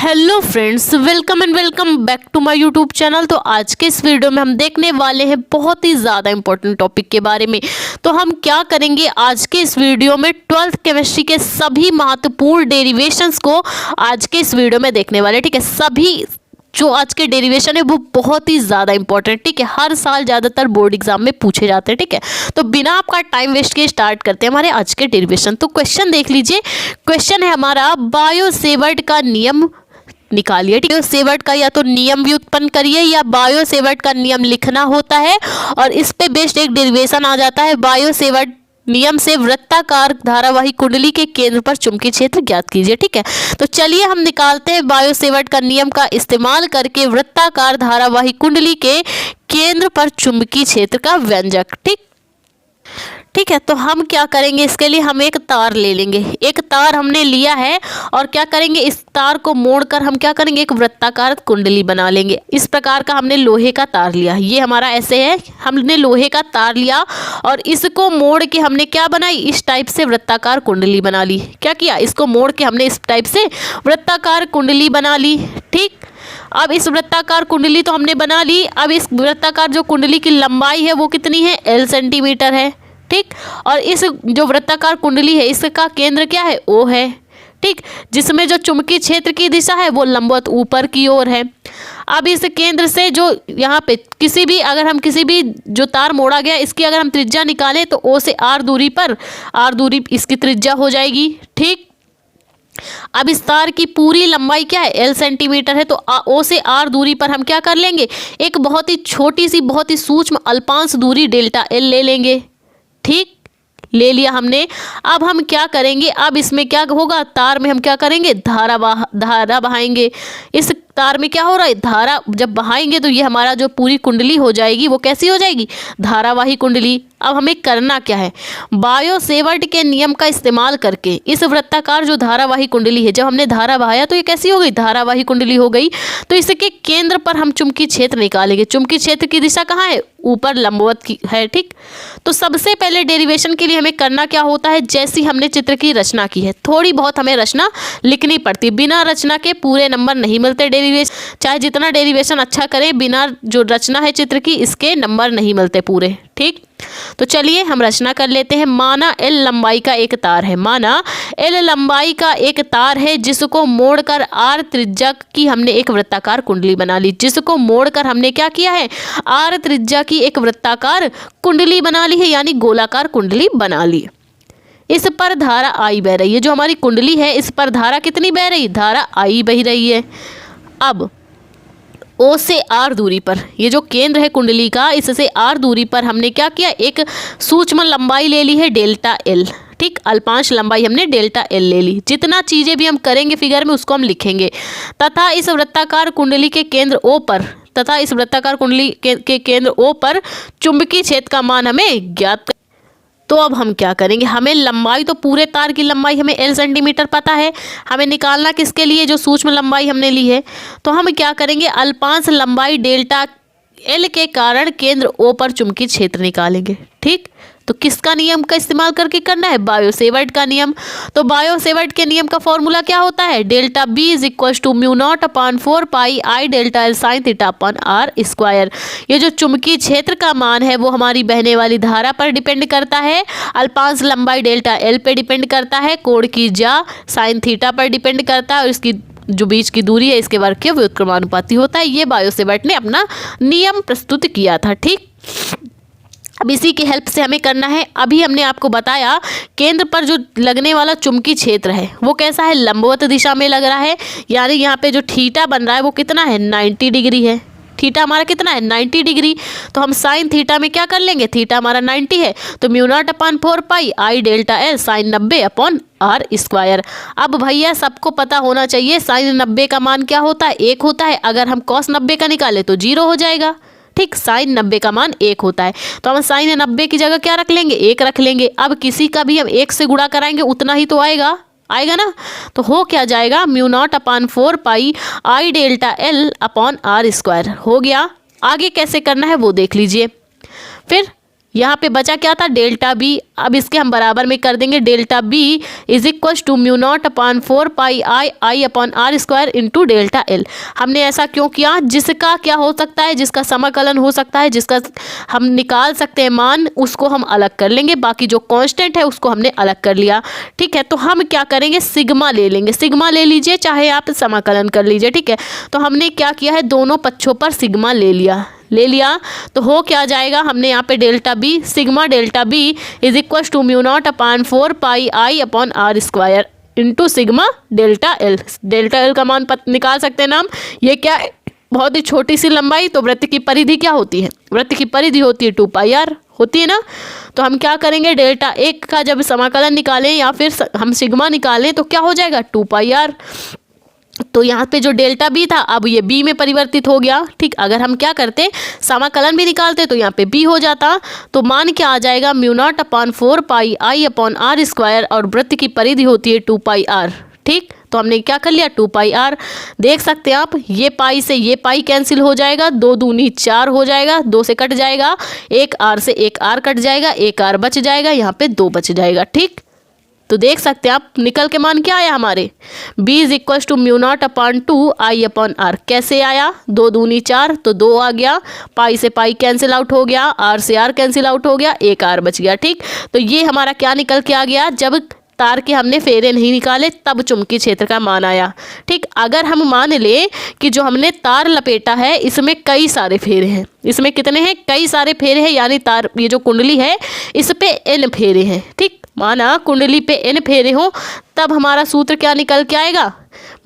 Hello friends, welcome and welcome back to my YouTube channel. तो आज के इस वीडियो में हम देखने वाले हैं बहुत ही ज़्यादा इंपॉर्टेंट टॉपिक के बारे में। तो हम क्या करेंगे आज के इस वीडियो में 12th केमिस्ट्री के सभी महत्वपूर्ण डेरिवेशंस को आज के इस वीडियो में देखने वाले। ठीक है, सभी जो आज के डेरिवेशन है वो बहुत ही ज़्यादा इंपॉर्टेंट, ठीक है, हर साल ज़्यादातर बोर्ड एग्जाम में पूछे जाते हैं। ठीक है, तो बिना आपका टाइम वेस्ट किए स्टार्ट करते हैं हमारे आज के डेरिवेशन। तो क्वेश्चन देख लीजिए। क्वेश्चन है हमारा, बायो-सेवर्ट का नियम निकालिए। ठीक है, सेवर्ट का या तो नियम व्युत्पन्न करिए या बायो-सेवर्ट का नियम लिखना होता है और इस पे बेस्ड एक डेरिवेशन आ जाता है। बायो-सेवर्ट नियम से वृत्ताकार धारावाही कुंडली के केंद्र पर चुंबकीय क्षेत्र ज्ञात कीजिए। ठीक है, तो चलिए हम निकालते हैं बायो-सेवर्ट का नियम का इस्तेमाल करके वृत्ताकार धारावाही कुंडली के केंद्र पर चुंबकीय क्षेत्र का व्यंजक। ठीक है, तो हम क्या करेंगे, इसके लिए हम एक तार ले लेंगे। एक तार हमने लिया है और क्या करेंगे, इस तार को मोड़कर हम क्या करेंगे, एक वृत्ताकार कुंडली बना लेंगे। इस प्रकार का हमने लोहे का तार लिया, ये हमारा ऐसे है, हमने लोहे का तार लिया और इसको मोड़ के हमने क्या बनाई, इस टाइप से वृत्ताकार कुंडली बना ली। क्या किया, इसको मोड़ के हमने इस टाइप से वृत्ताकार कुंडली बना ली। ठीक, अब इस वृत्ताकार कुंडली तो हमने बना ली। अब इस वृत्ताकार जो कुंडली की लंबाई है वो कितनी है, L सेंटीमीटर है। ठीक, और इस जो वृत्ताकार कुंडली है इसका केंद्र क्या है, O है। ठीक, जिसमें जो चुंबकीय क्षेत्र की दिशा है वो लंबवत ऊपर की ओर है। अब इस केंद्र से जो यहाँ पे किसी भी अगर हम किसी भी जो तार मोड़ा गया इसकी अगर हम त्रिज्या निकालें तो O से R दूरी पर R दूरी इसकी त्रिज्या हो जाएगी। ठीक, अब इस तार की पूरी लंबाई क्या है, L सेंटीमीटर है, तो O से R दूरी पर हम क्या कर लेंगे, एक बहुत ही छोटी सी बहुत ही सूक्ष्म अल्पांश दूरी डेल्टा L ले लेंगे। ठीक, ले लिया हमने। अब हम क्या करेंगे, अब इसमें क्या होगा, तार में हम क्या करेंगे, धारा बहाएंगे। इस तार में क्या हो रहा है, धारा जब बहाएंगे तो ये हमारा जो पूरी कुंडली हो जाएगी वो कैसी हो जाएगी, धारावाही कुंडली। अब हमें करना क्या है, बायो-सेवर्ट के नियम का इस्तेमाल करके इस वृत्ताकार जो धारावाही कुंडली है, जब हमने धारा बहाया तो ये कैसी हो गई, धारावाही कुंडली हो गई। तो इसके केंद्र पर हम चुंबकीय क्षेत्र निकालेंगे। चुंबकीय क्षेत्र की दिशा कहाँ है, ऊपर लंबवत की है। ठीक, तो सबसे पहले डेरिवेशन के लिए हमें करना क्या होता है, जैसी हमने चित्र की रचना की है थोड़ी बहुत हमें रचना लिखनी पड़ती है। बिना रचना के पूरे नंबर नहीं मिलते डेरिवेशन, चाहे जितना डेरिवेशन अच्छा करें, बिना जो रचना है चित्र की इसके नंबर नहीं मिलते पूरे। ठीक, तो चलिए हम रचना कर लेते हैं। माना L लंबाई का एक तार है, माना L लंबाई का एक तार है जिसको मोड़कर R त्रिज्या की हमने एक वृत्ताकार कुंडली बना ली। जिसको मोड़कर हमने क्या किया है, R त्रिज्या की एक वृत्ताकार कुंडली बना ली है, यानी गोलाकार कुंडली बना ली। इस पर धारा I बह रही है, जो हमारी कुंडली है इस पर धारा कितनी बह रही, धारा I बह रही है। अब O से R दूरी पर, ये जो केंद्र है कुंडली का, इससे R दूरी पर हमने क्या किया, एक सूक्ष्म लंबाई ले ली है डेल्टा L। ठीक, अल्पांश लंबाई हमने डेल्टा L ले ली। जितना चीज़ें भी हम करेंगे फिगर में उसको हम लिखेंगे। तथा इस वृत्ताकार कुंडली के केंद्र O पर के केंद्र O पर चुंबकीय क्षेत्र का मान हमें ज्ञात। तो अब हम क्या करेंगे, हमें लंबाई तो पूरे तार की लंबाई हमें L सेंटीमीटर पता है, हमें निकालना किसके लिए, जो सूक्ष्म लंबाई हमने ली है। तो हम क्या करेंगे, अल्पांश लंबाई डेल्टा L के कारण केंद्र O पर चुंबकीय क्षेत्र निकालेंगे। ठीक, तो किसका नियम का इस्तेमाल करके करना है, बायो-सेवर्ट का नियम। तो बायो-सेवर्ट के नियम का फॉर्मूला क्या होता है, delta B = μ0/4 pi I delta L sin θ/r²। ये जो चुंबकीय क्षेत्र का मान है वो हमारी बहने वाली धारा पर डिपेंड करता है, अल्पांश लंबाई डेल्टा L पे डिपेंड करता है, कोण की ज्या sin θ पर डिपेंड करता है और इसकी जो बीच की दूरी है इसके वर्ग के व्युत्क्रमानुपाती होता है। ये बायो-सेवर्ट ने अपना नियम प्रस्तुत किया था। ठीक, अब इसी की हेल्प से हमें करना है। अभी हमने आपको बताया केंद्र पर जो लगने वाला चुंबकीय क्षेत्र है वो कैसा है, लंबवत दिशा में लग रहा है, यानी यहाँ पे जो थीटा बन रहा है वो कितना है, 90 डिग्री है। थीटा हमारा कितना है, 90 डिग्री। तो हम साइन थीटा में क्या कर लेंगे, थीटा हमारा 90 है तो μ0/4 pi I delta L sin 90/r²। अब भैया सबको पता होना चाहिए साइन 90 का मान क्या होता है, 1 होता है। अगर हम cos 90 का निकाले तो 0 हो जाएगा। ठीक, साइन 90 का मान 1 होता है तो हम साइन 90 की जगह क्या रख लेंगे, 1 रख लेंगे। अब किसी का भी हम 1 से गुणा कराएंगे उतना ही तो आएगा ना। तो हो क्या जाएगा, μ0/4 पाई I डेल्टा L/r² हो गया। आगे कैसे करना है वो देख लीजिए। फिर यहाँ पे बचा क्या था, डेल्टा बी। अब इसके हम बराबर में कर देंगे, delta b is equal to mu not upon 4 pi I upon r square into delta l. हमने ऐसा क्यों किया, जिसका क्या हो सकता है, जिसका समाकलन हो सकता है, जिसका हम निकाल सकते हैं मान, उसको हम अलग कर लेंगे, बाकी जो कांस्टेंट है उसको हमने अलग कर लिया। ठीक है, तो हम क्या करेंगे, सिग्मा ले लेंगे। सिग्मा ले लीजिए, चाहे आप समाकलन कर लीजिए। ठीक है, तो हमने क्या किया है, दोनों पक्षों पर सिग्मा ले लिया तो हो क्या जाएगा, हमने यहाँ पे delta b, sigma delta b is equal to mu not upon 4 pi I upon r square into sigma delta l. Delta l का मान निकाल सकते हैं ना हम। ये क्या है, बहुत ही छोटी सी लंबाई, तो वृत्त की परिधि क्या होती है, वृत्त की परिधि होती है 2 पाई आर होती है ना। तो हम क्या करेंगे, डेल्टा 1 का जब समाकलन निकालें या फिर हम सिग्मा निकालें तो क्या हो जाएगा, 2 पाई आर। तो यहाँ पे जो डेल्टा बी था अब ये बी में परिवर्तित हो गया। ठीक, अगर हम क्या करते, समाकलन भी निकालते तो यहाँ पे बी हो जाता। तो मान क्या आ जाएगा, mu not upon 4 pi I upon r square, और वृत्त की परिधि होती है 2 पाई आर। ठीक, तो हमने क्या कर लिया, 2 पाई आर। देख सकते हैं आप, ये पाई से ये पाई कैंसिल हो जाएगा, 2 दूनी 4 हो जाएगा, 2 से कट जाएगा, एक आर से एक आर कट जाएगा, एक आर बच जाएगा, यहाँ पे 2 बच जाएगा। ठीक, तो देख सकते हैं आप, निकल के मान क्या आया हमारे, b is equal to mu not upon 2 I upon r. कैसे आया, 2 दूनी 4 तो 2 आ गया, पाई से पाई कैंसिल आउट हो गया, आर से आर कैंसिल आउट हो गया, एक आर बच गया। ठीक, तो ये हमारा क्या निकल के आ गया, जब तार के हमने फेरे नहीं निकाले तब चुंबकीय क्षेत्र का मान आया। ठीक, अगर हम मान ले कि जो हमने तार लपेटा है इसमें कई सारे फेरे हैं, इसमें कितने हैं, कई सारे फेरे हैं, यानी तार, ये जो कुंडली है इस पे n फेरे हैं। ठीक, माना कुंडली पे n फेरे हो, तब हमारा सूत्र क्या निकल के आएगा,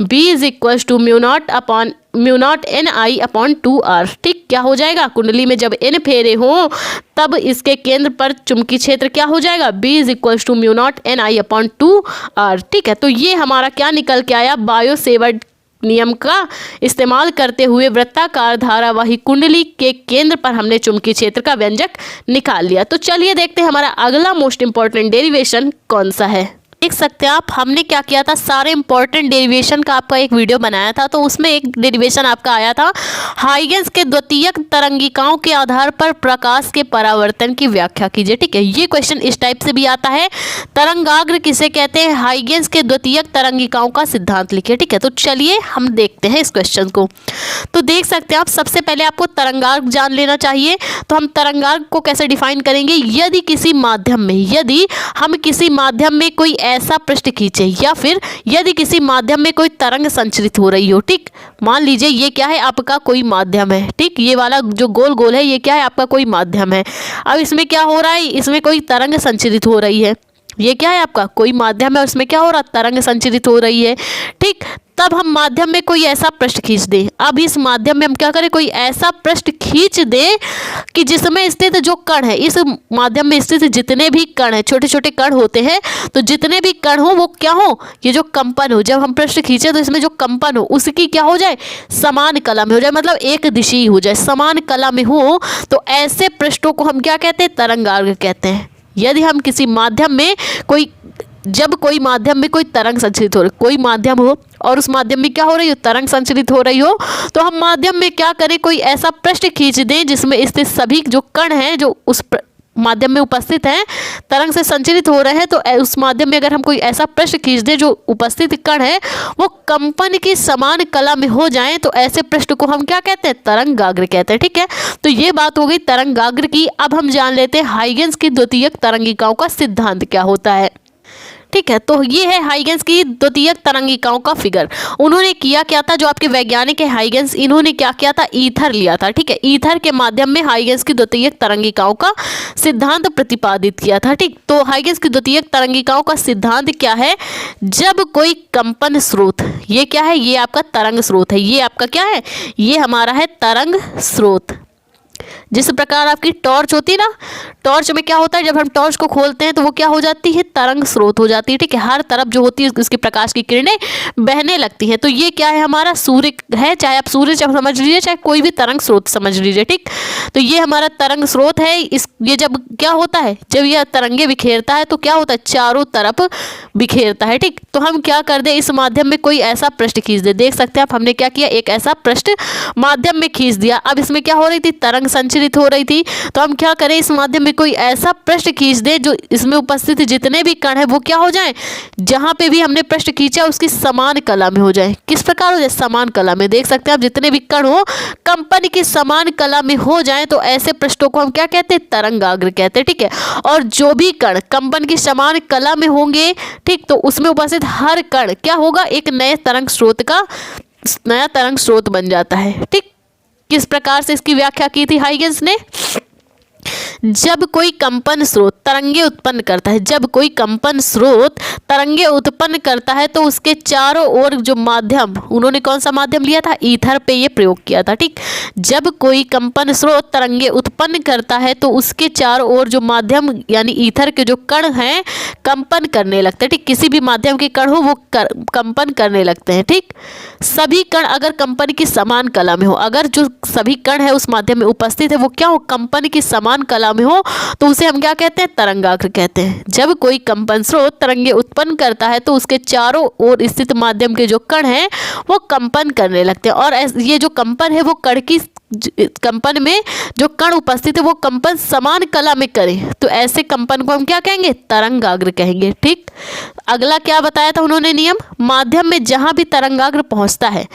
b is equal to mu not n I upon 2 r. ठीक, क्या हो जाएगा, कुंडली में जब n फेरे हो तब इसके केंद्र पर चुंबकीय क्षेत्र क्या हो जाएगा, b is equal to mu not n I upon 2 r. ठीक है, तो ये हमारा क्या निकल के आया, बायो सेवर्ट नियम का इस्तेमाल करते हुए वृत्ताकार धारावाही कुंडली के केंद्र पर हमने चुंबकीय क्षेत्र का व्यंजक निकाल लिया। तो चलिए देखते हैं हमारा अगला मोस्ट इंपॉर्टेंट डेरिवेशन कौन सा है। देख सकते हैं आप, हमने क्या किया था, सारे इंपॉर्टेंट डेरिवेशन का आपका एक वीडियो बनाया था, तो उसमें एक डेरिवेशन आपका आया था, हाइगेंस के द्वितीयक तरंगिकाओं के आधार पर प्रकाश के परावर्तन की व्याख्या कीजिए। ठीक है, ये क्वेश्चन इस टाइप से भी आता है, तरंगाग्र किसे कहते हैं, हाइगेंस के द्वितीयक तरंगिकाओं का सिद्धांत लिखिए। ठीक है, तो चलिए हम देखते हैं इस क्वेश्चन को। तो देख सकते हैं आप, सबसे पहले आपको तरंगाग्र जान लेना चाहिए। तो हम तरंगाग्र को कैसे डिफाइन करेंगे, यदि हम किसी माध्यम में कोई ऐसा पृष्ठ खींचे, या फिर यदि किसी माध्यम में कोई तरंग संचरित हो रही हो। ठीक, मान लीजिए ये क्या है, आपका कोई माध्यम है। ठीक, ये वाला जो गोल गोल है ये क्या है, आपका कोई माध्यम है। अब इसमें क्या हो रहा है, इसमें कोई तरंग संचरित हो रही है। ये क्या है, आपका कोई माध्यम है, उसमें क्या हो रहा है, तरंग संचरित हो रही है। ठीक, तब हम माध्यम में कोई ऐसा पृष्ठ खींच दें। अब इस माध्यम में हम क्या करें, कोई ऐसा पृष्ठ खींच दें कि जिसमें स्थित जो कण है, इस माध्यम में स्थित जितने भी कण हैं, छोटे छोटे कण होते हैं, तो जितने भी कण हो वो क्या हो, ये जो कंपन हो, जब हम पृष्ठ खींचे तो इसमें जो कंपन हो उसकी क्या हो जाए, समान कला में हो जाए, मतलब एक दिशी हो जाए, समान कला में हो, तो ऐसे पृष्ठों को हम क्या कहते हैं, तरंगाग्र कहते हैं। यदि हम किसी माध्यम में जब कोई माध्यम में कोई तरंग संचरित हो रही, कोई माध्यम हो और उस माध्यम में क्या हो रही हो, तरंग संचरित हो रही हो, तो हम माध्यम में क्या करें, कोई ऐसा पृष्ठ खींच दें जिसमें स्थित सभी जो कण हैं जो उस माध्यम में उपस्थित हैं, तरंग से संचरित हो रहे हैं, तो उस माध्यम में अगर हम कोई ऐसा पृष्ठ खींच दें जो उपस्थित कण है वो कंपन की समान कला में हो जाएं, तो ऐसे पृष्ठ को हम क्या कहते हैं, तरंगाग्र कहते हैं। ठीक है, तो ये बात हो गई तरंगाग्र की। अब हम जान लेते हैं हाइगेंस की द्वितीयक तरंगिकाओं का सिद्धांत क्या होता है। ठीक है, तो ये है हाइगेंस की द्वितीयक तरंगिकाओं का फिगर। उन्होंने किया क्या था, जो आपके वैज्ञानिक है हाइगेंस, इन्होंने क्या किया था, ईथर लिया था। ठीक है, ईथर के माध्यम में हाइगेंस की द्वितीयक तरंगिकाओं का सिद्धांत प्रतिपादित किया था। ठीक, तो हाइगेंस की द्वितीयक तरंगिकाओं का सिद्धांत क्या है, जब कोई कंपन स्रोत, ये क्या है, ये आपका तरंग स्रोत है, ये आपका क्या है, ये हमारा है तरंग स्रोत। जिस प्रकार आपकी टॉर्च होती है ना, टॉर्च में क्या होता है, जब हम टॉर्च को खोलते हैं तो वो क्या हो जाती है, तरंग स्रोत हो जाती है। ठीक है, हर तरफ जो होती है उसकी प्रकाश की किरणें बहने लगती हैं। तो ये क्या है, हमारा सूर्य है, चाहे आप सूर्य समझ लीजिए, चाहे कोई भी तरंग स्रोत समझ लीजिए। ठीक, तो ये हमारा तरंग स्रोत है। ये जब क्या होता है, जब यह तरंगे बिखेरता है तो क्या होता है, चारों तरफ बिखेरता है। ठीक, तो हम क्या कर दे, इस माध्यम में कोई ऐसा पृष्ठ खींच दे। देख सकते हैं आप, हमने क्या किया, एक ऐसा पृष्ठ माध्यम में खींच दिया। अब इसमें क्या हो रही थी, तरंग तरंग संचरित हो रही थी। तो हम क्या करें, इस माध्यम में कोई ऐसा पृष्ठ खींच दे जो इसमें उपस्थित जितने भी कण है वो क्या हो जाए, जहां पे भी हमने पृष्ठ खींचा उसकी समान कला में हो जाए। किस प्रकार हो जाए, समान कला में। देख सकते हैं आप, जितने भी कण हो कंपन की समान कला में हो जाए तो ऐसे पृष्ठों को हम क्या कहते हैं, तरंगाग्र कहते हैं। ठीक है, और जो भी कण कंपन की समान कला में होंगे, ठीक, तो उसमें उपस्थित हर कण क्या होगा, एक नए तरंग स्रोत का नया तरंग स्रोत बन जाता है। ठीक, किस प्रकार से इसकी व्याख्या की थी हाइगेंस ने, जब कोई कंपन स्रोत तरंगे उत्पन्न करता है, जब कोई कंपन स्रोत तरंगे उत्पन्न करता है तो उसके चारों ओर जो माध्यम, उन्होंने कौन सा माध्यम लिया था, ईथर पे ये प्रयोग किया था। ठीक, जब कोई कंपन स्रोत तरंगे उत्पन्न करता है तो उसके चारों ओर जो माध्यम यानी ईथर के जो कण हैं कंपन करने लगते हैं। ठीक, किसी भी माध्यम के कण हो वो कंपन करने लगते हैं। ठीक, सभी कण अगर कंपन की समान कला में हो, अगर जो सभी कण है उस माध्यम में उपस्थित है वो क्या हो, कंपन की समान कला में हो, तो उसे हम क्या कहते हैं, तरंगाग्र कहते हैं। जब कोई कंपन स्रोत तरंगे उत्पन्न करता है तो उसके चारों ओर स्थित माध्यम के जो कण हैं वो कंपन करने लगते हैं, और ये जो कंपन है वो कण की कंपन में जो कण उपस्थित है वो कंपन समान कला में करें तो ऐसे कंपन को हम क्या कहेंगे, तरंगाग्र कहेंगे। ठीक, अगला क्या बताया था उन्होंने नियम, माध्यम में जहां भी तरंगाग्र पहुंचता है,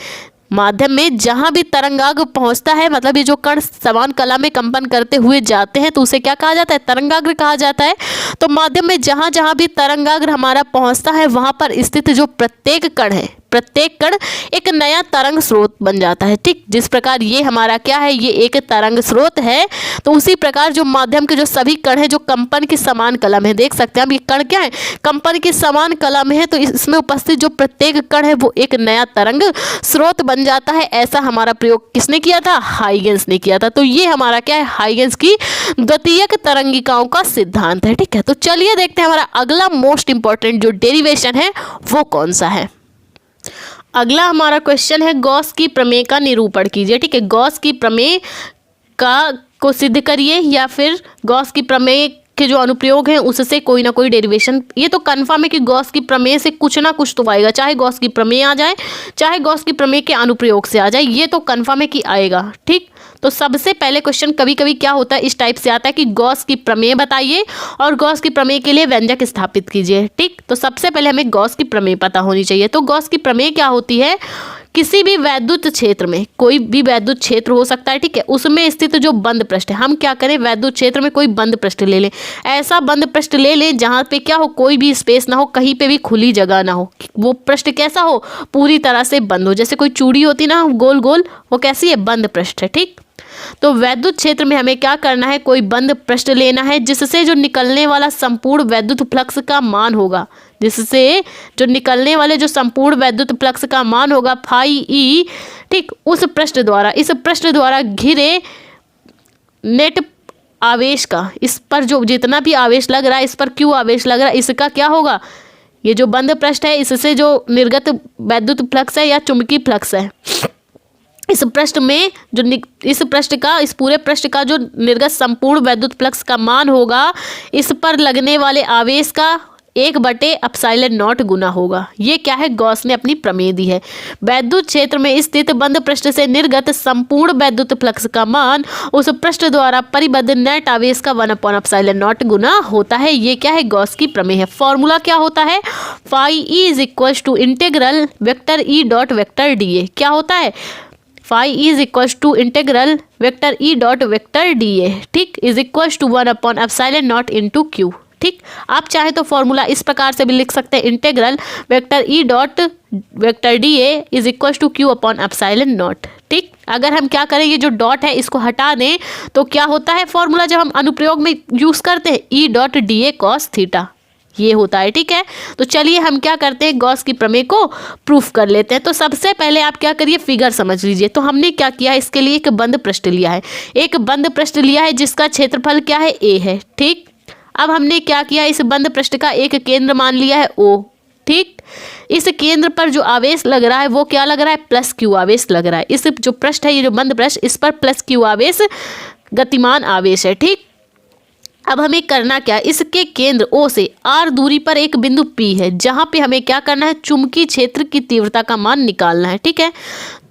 माध्यम में जहां भी तरंगाग्र पहुंचता है, मतलब ये जो कण समान कला में कंपन करते हुए जाते हैं तो उसे क्या कहा जाता है, तरंगाग्र कहा जाता है। तो माध्यम में जहां जहां भी तरंगाग्र हमारा पहुंचता है वहां पर स्थित जो प्रत्येक कण है, प्रत्येक कण एक नया तरंग स्रोत बन जाता है। ठीक, जिस प्रकार ये हमारा क्या है, ये एक तरंग स्रोत है, तो उसी प्रकार जो माध्यम के जो सभी कण है जो कंपन की समान कला में, देख सकते हैं हम ये कण क्या है, कंपन की समान कला में है, तो इसमें उपस्थित जो प्रत्येक कण है वो एक नया तरंग स्रोत बन जाता है। ऐसा हमारा प्रयोग किसने किया था, हाइगेंस ने किया था। तो ये हमारा क्या है, हाइगेंस की द्वितीयक तरंगिकाओं का सिद्धांत है। ठीक है, तो चलिए देखते हैं हमारा अगला मोस्ट इंपॉर्टेंट जो डेरिवेशन है वो कौन सा है। अगला हमारा क्वेश्चन है, गॉस की प्रमेय का निरूपण कीजिए। ठीक है, गॉस की प्रमेय को सिद्ध करिए या फिर गॉस की प्रमेय के जो अनुप्रयोग हैं उससे कोई ना कोई डेरिवेशन। ये तो कंफर्म है कि गॉस की प्रमेय से कुछ ना कुछ तो आएगा, चाहे गॉस की प्रमेय आ जाए चाहे गॉस की प्रमेय के अनुप्रयोग से आ जाए, ये तो कंफर्म है कि आएगा। ठीक, तो सबसे पहले क्वेश्चन कभी कभी क्या होता है, इस टाइप से आता है कि गॉस की प्रमेय बताइए और गॉस की प्रमेय के लिए व्यंजक स्थापित कीजिए। ठीक, तो सबसे पहले हमें गॉस की प्रमेय पता होनी चाहिए। तो गॉस की प्रमेय क्या होती है, किसी भी वैद्युत क्षेत्र में, कोई भी वैद्युत क्षेत्र हो सकता है, ठीक है, उसमें स्थित जो बंद पृष्ठ है, हम क्या करें, वैद्युत क्षेत्र में कोई बंद पृष्ठ ले लें, ऐसा बंद पृष्ठ ले लें जहाँ पे क्या हो, कोई भी स्पेस ना हो, कहीं पे भी खुली जगह ना हो, वो पृष्ठ कैसा हो, पूरी तरह से बंद हो। जैसे कोई चूड़ी होती ना गोल गोल, वो कैसी है, बंद पृष्ठ है। ठीक, तो वैद्युत क्षेत्र में हमें क्या करना है, कोई बंद पृष्ठ लेना है जिससे जो निकलने वाला संपूर्ण वैद्युत फ्लक्स का मान होगा, जिससे जो निकलने वाले जो संपूर्ण वैद्युत फ्लक्स का मान होगा फाई ई, ठीक, उस पृष्ठ द्वारा, इस पृष्ठ द्वारा घिरे नेट आवेश का, इस पर जो जितना भी आवेश लग रहा है, इस पर क्यू आवेश लग रहा है, इसका क्या होगा, ये जो बंद पृष्ठ है इससे जो निर्गत वैद्युत फ्लक्स है या चुंबकीय फ्लक्स है, इस पृष्ठ में जो इस पूरे पृष्ठ का जो निर्गत संपूर्ण वैद्युत फ्लक्स का मान होगा, इस पर लगने वाले आवेश का 1/ε0 गुना होगा। ये क्या है, गॉस ने अपनी प्रमेय दी है। वैद्युत क्षेत्र में स्थित बंद पृष्ठ से निर्गत संपूर्ण वैद्युत फ्लक्स का मान उस पृष्ठ द्वारा परिबद्ध नेट आवेश का 1/ε0 गुना होता है। ये क्या है, गॉस की प्रमेय है। फॉर्मूला क्या होता है, phi E is equal to integral vector E dot vector D A. क्या होता है, phi is equal to integral vector E dot vector D A, ठीक, is equal to 1/ε0 into Q. ठीक, आप चाहे तो फॉर्मूला इस प्रकार से भी लिख सकते हैं, integral vector E dot vector D A is equal to Q upon ε0। ठीक, अगर हम क्या करें, ये जो डॉट है इसको हटा दें तो क्या होता है फॉर्मूला, जब हम अनुप्रयोग में यूज करते हैं, ई डॉट डी ए कॉस थीटा, ये होता है। ठीक है, तो चलिए हम क्या करते हैं, गॉस की प्रमेय को प्रूफ कर लेते हैं। तो सबसे पहले आप क्या करिए, फिगर समझ लीजिए। तो हमने क्या किया है, इसके लिए एक बंद पृष्ठ लिया है, एक बंद पृष्ठ लिया है जिसका क्षेत्रफल क्या है, ए है। ठीक, अब हमने क्या किया, इस बंद पृष्ठ का एक केंद्र मान लिया है ओ। ठीक, इस केंद्र पर जो आवेश लग रहा है वो क्या लग रहा है, प्लस क्यू आवेश लग रहा है। इस जो पृष्ठ है, ये जो बंद पृष्ठ, इस पर प्लस क्यू आवेश गतिमान आवेश है। ठीक, अब हमें करना क्या है, इसके केंद्र ओ से आर दूरी पर एक बिंदु पी है जहां पे हमें क्या करना है, चुंबकीय क्षेत्र की तीव्रता का मान निकालना है। ठीक है,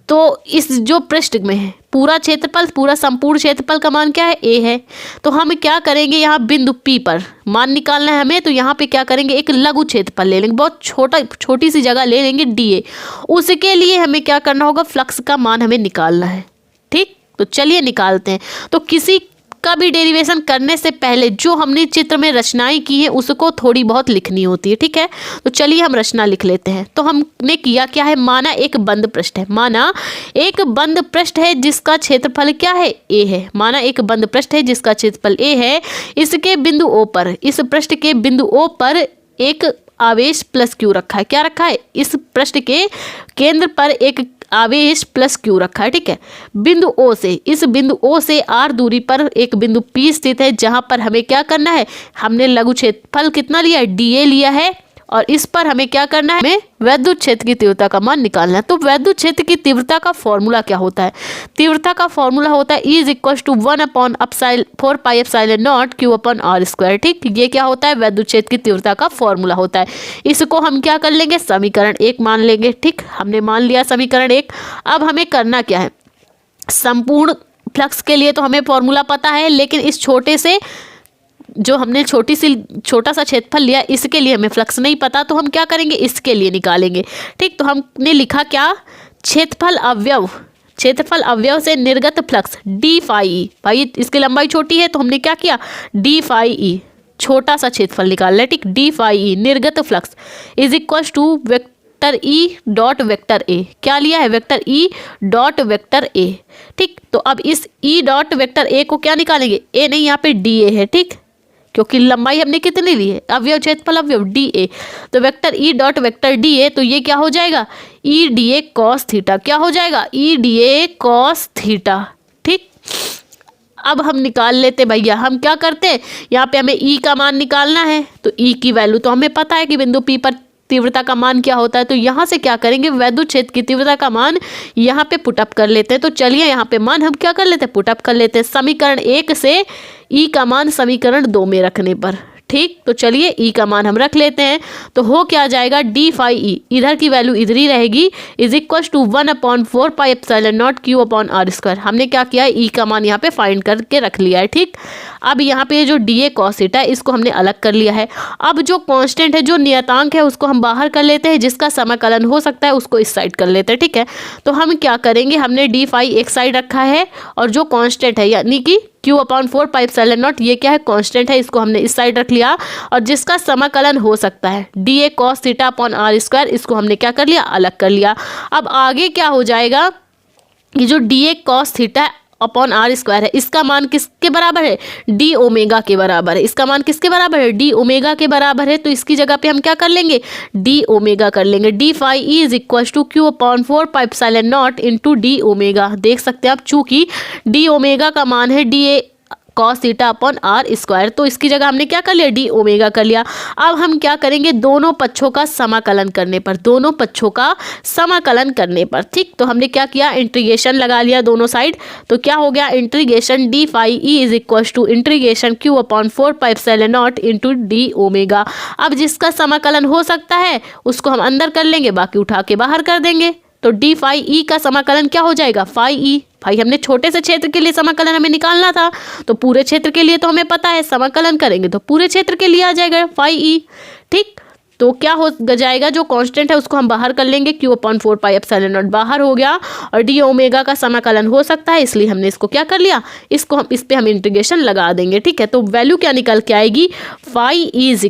तो इस जो पृष्ठ में है पूरा क्षेत्रफल, पूरा संपूर्ण क्षेत्रफल का मान क्या है, ए है। तो हम क्या करेंगे, यहाँ बिंदु पी पर मान निकालना है हमें, तो यहाँ पे क्या करेंगे, एक लघु क्षेत्रफल ले लेंगे, बहुत छोटी सी जगह ले लेंगे डी। उसके लिए हमें क्या करना होगा, फ्लक्स का मान हमें निकालना है। ठीक, तो चलिए निकालते हैं। तो किसी का भी डेरिवेशन करने से पहले जो हमने चित्र में रचनाएं की है उसको थोड़ी बहुत लिखनी होती है। ठीक है, तो चलिए हम रचना लिख लेते हैं। तो हमने किया क्या है, माना एक बंद पृष्ठ है, माना एक बंद पृष्ठ है जिसका क्षेत्रफल क्या है, ए है। माना एक बंद पृष्ठ है जिसका क्षेत्रफल ए है। इसके बिंदु ओ पर, इस पृष्ठ के बिंदु ओ पर एक आवेश प्लस क्यू रखा है। क्या रखा है, इस पृष्ठ के केंद्र पर एक आवेश प्लस क्यू रखा है। ठीक है, बिंदु ओ से, इस बिंदु ओ से आर दूरी पर एक बिंदु पी स्थित है, जहां पर हमें क्या करना है, हमने लघु क्षेत्रफल कितना लिया है, डी लिया है, और इस पर हमें क्या करना है, हमें वैद्युत क्षेत्र की तीव्रता का मान निकालना है। तो वैद्युत क्षेत्र की तीव्रता का फॉर्मूला क्या होता है, तीव्रता का फॉर्मूला होता है E = 1/4πε0 Q/r²। ठीक, ये क्या होता है, वैद्युत क्षेत्र की तीव्रता का फॉर्मूला होता है। इसको हम क्या कर लेंगे, समीकरण 1 मान लेंगे। ठीक, हमने मान लिया समीकरण 1। अब हमें करना क्या है, संपूर्ण फ्लक्स के लिए तो हमें फॉर्मूला पता है, लेकिन इस छोटे से जो हमने छोटा सा क्षेत्रफल लिया इसके लिए हमें फ्लक्स नहीं पता, तो हम क्या करेंगे, इसके लिए निकालेंगे। ठीक, तो हमने लिखा क्या, क्षेत्रफल अवयव से निर्गत फ्लक्स डी फाई ई। भाई इसकी लंबाई छोटी है तो हमने क्या किया, डी फाई ई, छोटा सा क्षेत्रफल निकाल लिया। ठीक, डी फाई ई निर्गत flux = vector E dot vector A. क्या लिया है, vector E dot vector A. ठीक, तो अब इस ई डॉट वेक्टर ए को क्या निकालेंगे, ए नहीं, यहाँ पे डी ए है। ठीक, क्योंकि लंबाई हमने कितनी ली है, अवयव क्षेत्रफल अवयव डी ए, तो vector E dot vector D ए, तो ये क्या हो जाएगा, E D A cos theta. क्या हो जाएगा, E D A cos theta. ठीक, अब हम निकाल लेते भैया, हम क्या करते हैं, यहाँ पे हमें ई का मान निकालना है, तो ई की वैल्यू तो हमें पता है कि बिंदु पी पर तीव्रता का मान क्या होता है। तो यहाँ से क्या करेंगे, वैद्युत क्षेत्र की तीव्रता का मान यहाँ पे पुटअप कर लेते हैं। तो चलिए यहाँ पे मान हम क्या कर लेते हैं, पुटअप कर लेते हैं, समीकरण 1 से ई का मान समीकरण 2 में रखने पर। ठीक, तो चलिए ई का मान हम रख लेते हैं, तो हो क्या जाएगा, डी फाई ई, इधर की वैल्यू इधर ही रहेगी, = 1/4πε0 Q/r²। हमने क्या किया है, ई का मान यहाँ पे फाइंड करके रख लिया है। ठीक, अब यहाँ पे जो डी ए कॉस थीटा है इसको हमने अलग कर लिया है। अब जो कांस्टेंट है, जो नियतांक है, उसको हम बाहर कर लेते हैं, जिसका समाकलन हो सकता है उसको इस साइड कर लेते हैं। ठीक है, तो हम क्या करेंगे, हमने डी फाई एक साइड रखा है, और जो कांस्टेंट है यानी कि Q/4πε0 ये क्या है, कांस्टेंट है, इसको हमने इस साइड रख लिया, और जिसका समाकलन हो सकता है डी ए कॉस थीटा/r², इसको हमने क्या कर लिया, अलग कर लिया। अब आगे क्या हो जाएगा, ये जो D A cos theta r² है, इसका मान किसके बराबर है, डी ओमेगा के बराबर है। इसका मान किसके बराबर है, डी ओमेगा के बराबर है, तो इसकी जगह पे हम क्या कर लेंगे, डी ओमेगा कर लेंगे। D phi e = Q/4πε0 d omega. देख सकते हैं आप, चूंकि डी ओमेगा का मान है डी ए कॉस थीटा/r², तो इसकी जगह हमने क्या कर लिया, डी ओमेगा कर लिया। अब हम क्या करेंगे, दोनों पक्षों का समाकलन करने पर, दोनों पक्षों का समाकलन करने पर। ठीक, तो हमने क्या किया, इंटीग्रेशन लगा लिया दोनों साइड, तो क्या हो गया, integration d phi e = Q/4πε0 d omega. अब जिसका समाकलन हो सकता है उसको हम अंदर कर लेंगे, बाकी उठा के बाहर कर देंगे। तो डी फाई ई का समाकलन क्या हो जाएगा, फाई ई। भाई हमने छोटे से क्षेत्र के लिए समाकलन हमें निकालना था, तो पूरे क्षेत्र के लिए तो हमें पता है, समाकलन करेंगे तो पूरे क्षेत्र के लिए आ जाएगा फाई ई। ठीक, तो क्या हो जाएगा, जो कांस्टेंट है उसको हम बाहर कर लेंगे, Q/4πε0 बाहर हो गया, और डी ओमेगा का समाकलन हो सकता है, इसलिए हमने इसको क्या कर लिया, इसको हम इस पे हम इंटीग्रेशन लगा देंगे। ठीक है, तो वैल्यू क्या निकल के आएगी, फाई ई =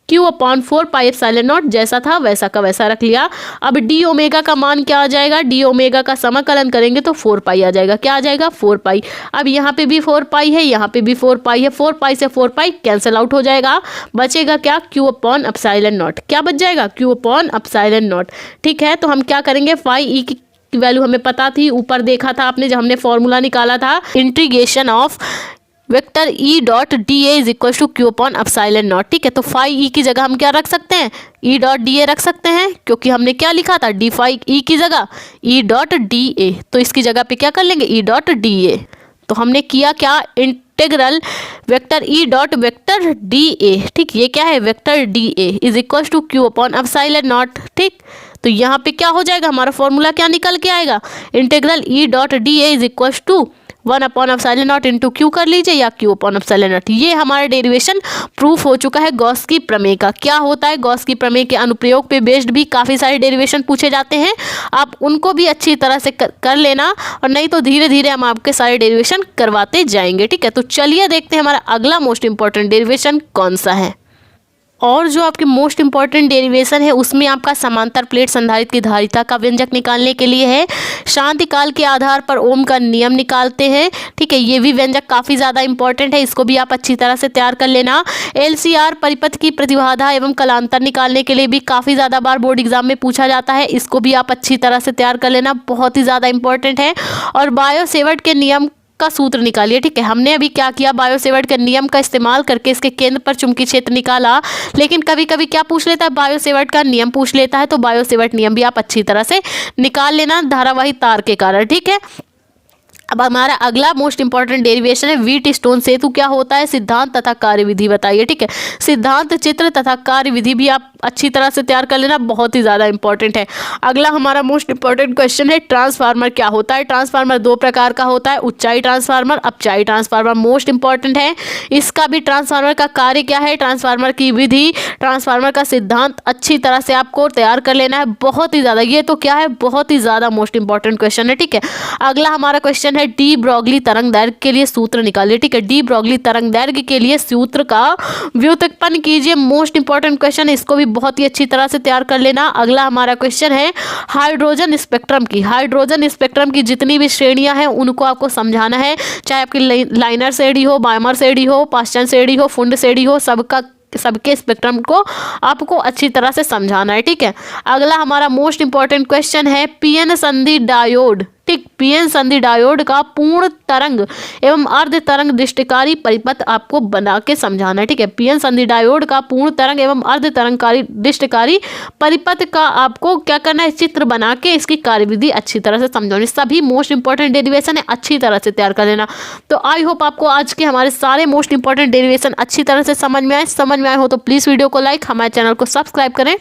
Q/4πε0, जैसा था वैसा का वैसा रख लिया। अब डी ओमेगा का मान क्या आ जाएगा, डी ओमेगा का समाकलन करेंगे तो 4 पाई आ जाएगा। क्या आ जाएगा, 4 पाई। अब यहाँ पे भी 4 पाई है, यहाँ पे भी 4 पाई है, 4 पाई से 4 पाई कैंसिल आउट हो जाएगा, बचेगा क्या, Q/ε0। क्या बच जाएगा, Q/ε0। ठीक है, तो हम क्या करेंगे, फाई ई की वैल्यू हमें पता थी, ऊपर देखा था आपने जब हमने फॉर्मूला निकाला था, integration of vector E dot D A = Q/ε0। ठीक है, तो फाई ई की जगह हम क्या रख सकते हैं, ई डॉट डी ए रख सकते हैं, क्योंकि हमने क्या लिखा था, डी फाई ई की जगह ई डॉट डी ए, तो इसकी जगह पे क्या कर लेंगे, ई डॉट डी ए। तो हमने किया क्या, integral vector E dot vector D A. ठीक, ये क्या है, वेक्टर डी ए = Q/ε0। ठीक, तो यहाँ पे क्या हो जाएगा, हमारा फॉर्मूला क्या निकल के आएगा, integral E dot D A is equal to 1/ε0 into Q कर लीजिए या q/ε0। ये हमारा डेरिवेशन प्रूफ हो चुका है गॉस की प्रमेय का। क्या होता है, गॉस की प्रमेय के अनुप्रयोग पे बेस्ड भी काफ़ी सारे डेरिवेशन पूछे जाते हैं, आप उनको भी अच्छी तरह से कर लेना, और नहीं तो धीरे धीरे हम आपके सारे डेरिवेशन करवाते जाएंगे। ठीक है, तो चलिए देखते हैं हमारा अगला मोस्ट इंपॉर्टेंट डेरिवेशन कौन सा है। और जो आपके मोस्ट इंपॉर्टेंट डेरिवेशन है उसमें आपका समांतर प्लेट संधारित्र की धारिता का व्यंजक निकालने के लिए है। शांति काल के आधार पर ओम का नियम निकालते हैं। ठीक है, ये भी व्यंजक काफ़ी ज़्यादा इंपॉर्टेंट है, इसको भी आप अच्छी तरह से तैयार कर लेना। LCR परिपथ की प्रतिबाधा एवं कलांतर निकालने के लिए भी काफ़ी ज़्यादा बार बोर्ड एग्जाम में पूछा जाता है, इसको भी आप अच्छी तरह से तैयार कर लेना, बहुत ही ज़्यादा इंपॉर्टेंट है। और बायो-सेवर्ट के नियम का सूत्र निकालिए। ठीक है, हमने अभी क्या किया, बायो-सेवर्ट के नियम का इस्तेमाल करके इसके केंद्र पर चुंबकीय क्षेत्र निकाला, लेकिन कभी कभी क्या पूछ लेता है, बायो-सेवर्ट का नियम पूछ लेता है, तो बायो-सेवर्ट नियम भी आप अच्छी तरह से निकाल लेना धारावाही तार के कारण। ठीक है, अब हमारा अगला मोस्ट इंपॉर्टेंट डेरिवेशन है व्हीट स्टोन सेतु। क्या होता है, सिद्धांत तथा कार्यविधि बताइए। ठीक है, सिद्धांत, चित्र तथा कार्यविधि भी आप अच्छी तरह से तैयार कर लेना, बहुत ही ज़्यादा इंपॉर्टेंट है। अगला हमारा मोस्ट इंपॉर्टेंट क्वेश्चन है ट्रांसफार्मर क्या होता है। ट्रांसफार्मर दो प्रकार का होता है, ऊंचाई ट्रांसफार्मर, अपचाई ट्रांसफार्मर। मोस्ट इंपॉर्टेंट है, इसका भी ट्रांसफार्मर का कार्य क्या है, ट्रांसफार्मर की विधि, ट्रांसफार्मर का सिद्धांत अच्छी तरह से आपको तैयार कर लेना है, बहुत ही ज़्यादा। ये तो क्या है, बहुत ही ज़्यादा मोस्ट इंपॉर्टेंट क्वेश्चन है। ठीक है, अगला हमारा क्वेश्चन है डी ब्रोगली तरंग दैर्घ्य के लिए सूत्र निकालिए। ठीक है, डी ब्रोगली तरंग दैर्घ्य के लिए सूत्र का व्युत्पन्न कीजिए। मोस्ट इंपॉर्टेंट क्वेश्चन है, इसको भी बहुत ही अच्छी तरह से तैयार कर लेना। अगला हमारा क्वेश्चन है हाइड्रोजन स्पेक्ट्रम की। हाइड्रोजन स्पेक्ट्रम की जितनी भी श्रेणियां हैं उनको आपको समझाना है, चाहे आपकी लाइनर श्रेणी हो, बायमर श्रेणी हो, पाश्चन श्रेणी हो, फुंड श्रेणी हो, सबके स्पेक्ट्रम को आपको अच्छी तरह से समझाना है। ठीक है, अगला हमारा मोस्ट इंपॉर्टेंट क्वेश्चन है पीएन संधि डायोड। ठीक, पीएन संधि डायोड का पूर्ण तरंग एवं अर्ध तरंग दृष्टिकारी परिपथ आपको बना के समझाना है। ठीक है, पीएन संधि डायोड का पूर्ण तरंग एवं अर्ध तरंगकारी दृष्टिकारी परिपथ का आपको क्या करना है, चित्र बना के इसकी कार्यविधि अच्छी तरह से समझानी। सभी मोस्ट इंपॉर्टेंट डेरिवेशन है, अच्छी तरह से तैयार कर लेना। तो आई होप आपको आज के हमारे सारे मोस्ट इंपॉर्टेंट डेरिवेशन अच्छी तरह से समझ में आए हो तो प्लीज़ वीडियो को लाइक, हमारे चैनल को सब्सक्राइब करें।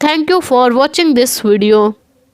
Thank you for watching this video.